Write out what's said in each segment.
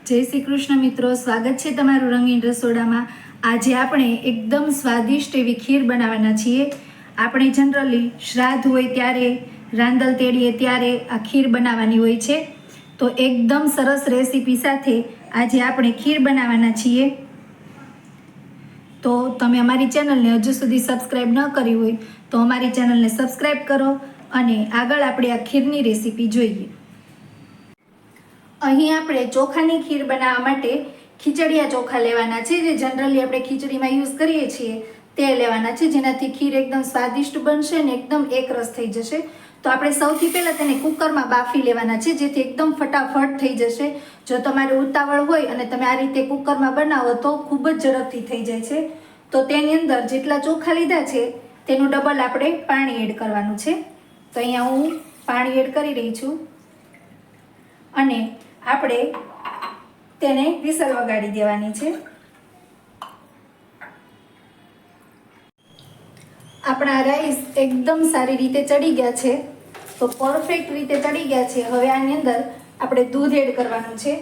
जय श्री कृष्ण मित्रों, स्वागत है तमारू रंगीन रसोड़ा में। आज आपणे एकदम स्वादिष्ट एवी खीर बनावाना छीए। आपणे जनरली श्राद्ध होय त्यारे रांदल तेड़ीए त्यारे आ खीर बनावानी होय छे। तो एकदम सरस रेसिपी साथे आज आपणे खीर बनावाना छीए। तो तमे अमारी चेनल ने हजू सुधी सब्सक्राइब न करी होय तो अमारी चेनल ने सब्सक्राइब करो अने आगळ आपणे आ खीरनी रेसिपी जोईए। અહીં આપણે ચોખાની ખીર બનાવવા માટે ખીચડિયા ચોખા લેવાના છે, જે જનરલી આપણે ખીચડીમાં યુઝ કરીએ છીએ તે લેવાના છે, જેનાથી ખીર એકદમ સ્વાદિષ્ટ બનશે અને એકદમ એકરસ થઈ જશે। તો આપણે સૌથી પહેલાં તેને કુકરમાં બાફી લેવાના છે, જેથી એકદમ ફટાફટ થઈ જશે। જો તમારે ઉતાવળ હોય અને તમે આ રીતે કુકરમાં બનાવો તો ખૂબ જ ઝડપથી થઈ જાય છે। તો તેની અંદર જેટલા ચોખા લીધા છે તેનું ડબલ આપણે પાણી એડ કરવાનું છે। તો અહીંયા હું પાણી એડ કરી રહી છું અને આપણે તેને વિસલ વગાડી દેવાની છે। આપણા રાઈસ એકદમ સારી રીતે ચડી ગયા છે, તો પરફેક્ટ રીતે ચડી ગયા છે। હવે આની અંદર આપણે દૂધ એડ કરવાનું છે।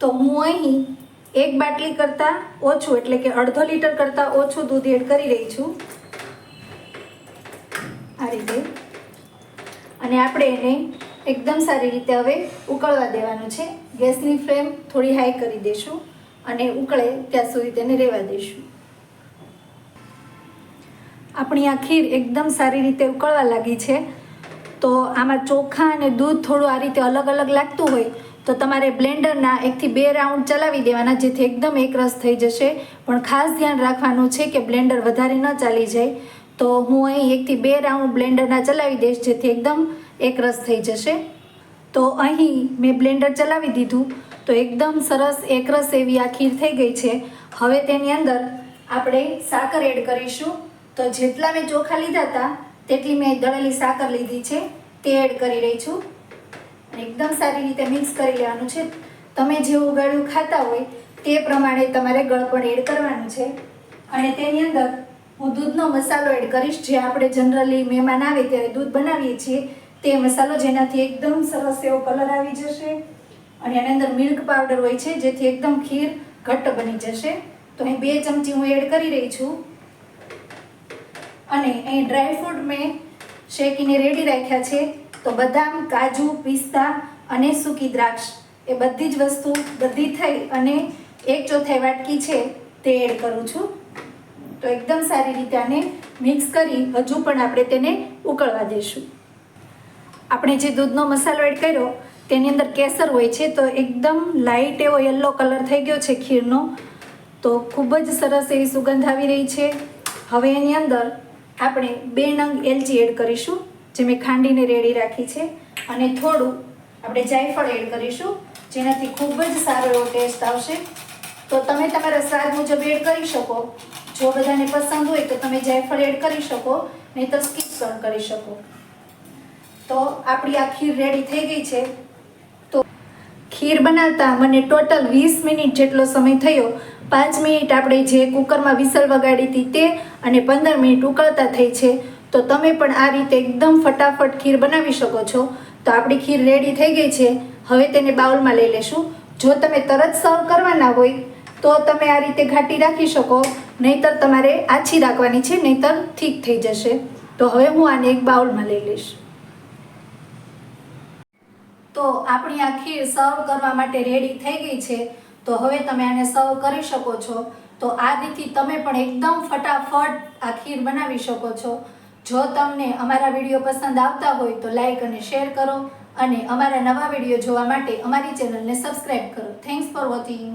તો હું અહીં એક બાટલી કરતાં ઓછું એટલે કે અડધો લીટર કરતાં ઓછું દૂધ એડ કરી રહી છું આ રીતે। અને આપણે એને एकदम सारी रीते हवे उकळवा देवानुं छे। गैसनी फ्लेम थोड़ी हाई करी देशुं अने उकळे त्यां सुधी तेने रहेवा देशुं। आपणी आ खीर एकदम सारी रीते उकळवा लागी छे। तो आमां चोखा अने दूध थोड़ुं आ रीते अलग अलग लागतुं होय तो तमारे ब्लेन्डरना 1 થી 2 राउंड चलावी देवाना, जेथी एकदम एकरस थई जशे। पण खास ध्यान राखवानुं छे के ब्लेन्डर वधारे न चाली जाय। तो हूँ अहीं 1 થી 2 राउंड ब्लेन्डरना चलावी दईश, जेथी एकदम एकरस थई जशे। तो अहीं मैं ब्लेन्डर चलावी दीधुं तो एकदम सरस एकरस एवी आ खीर थई गई छे। हवे तेनी अंदर आपणे साकर एड करीशुं। तो जेटला मैं चोखा लीधा हता तेटली मैं दळेली साकर लीधी छे ते एड करी रही छुं। एकदम सारी रीते मिक्स करी लेवानुं छे। तमे जेवुं गळ्युं खाता होय ते प्रमाणे तमारे गळपण एड करवानुं छे। अने तेनी अंदर हूँ दूधनो मसालो एड करीश, जे आपणे जनरली मेहमान आवे त्यारे दूध बनावीए छीए ते मसालो, जेनाथी एकदम सरस एवो कलर आवी जशे। अने आनी अंदर मिल्क पाउडर होय छे, जेथी एकदम खीर घट्ट बनी जशे। तो अहीं 2 चमची हूँ एड करी रही छुं। अने अहीं ड्राय फ्रूट में शेकीने रेडी राख्या छे। तो बदाम, काजू, पिस्ता अने सूकी द्राक्ष ए बधी ज वस्तु बधी थई अने 1/4 वाटकी छे ते एड करूं छुं। तो एकदम सारी रीते आने मिक्स करी हजू पण आपणे तेने उकळवा देशुं। આપણે જે દૂધનો મસાલો એડ કર્યો તેની અંદર કેસર હોય છે, તો એકદમ લાઇટ એવો યલો કલર થઈ ગયો છે ખીરનો। તો ખૂબ જ સરસ એવી સુગંધ આવી રહી છે। હવે એની અંદર આપણે 2 નંગ એલચી એડ કરીશું, જે મેં ખાંડીને રેડી રાખી છે। અને થોડું આપણે જાયફળ એડ કરીશું, જેનાથી ખૂબ જ સારો એવો ટેસ્ટ આવશે। તો તમે તમારા સ્વાદ મુજબ એડ કરી શકો। જો બધાને પસંદ હોય તો તમે જાયફળ એડ કરી શકો, નહીં તો સ્કીપ પણ કરી શકો। तो आपणी आ खीर रेडी थई गई छे। तो खीर बनावता मने टोटल 20 मिनिट जेटलो समय थयो। 5 मिनिट आपणे जे कुकरमां विसल वगाड़ी हती ते अने 15 मिनिट उकळता थई छे। तो तमे पण आ रीते एकदम फटाफट खीर बनावी शको छो। तो आपणी खीर रेडी थई गई छे। हवे तेने बाउलमां लई लेशुं। जो तमे तरत सर्व करवाना होय तो तमे आ रीते घाटी राखी शको, नहींतर तमारे आછી રાખવાની છે, નહીતર થીક થઈ જશે। તો હવે હું આને એક બાઉલમાં લઈ લઈશ। तो आपणी आ खीर सर्व करवा माटे रेडी थई गई छे। तो हवे तमे आने सर्व करी शको छो। तो आ रीते तमे पण एकदम फटाफट आ खीर बनावी शको छो। जो तमने अमारा विडियो पसंद आवता होय तो लाइक अने शेर करो अने अमारा नवा विडियो जोवा माटे अमारी चेनल ने सब्सक्राइब करो। Thanks for watching.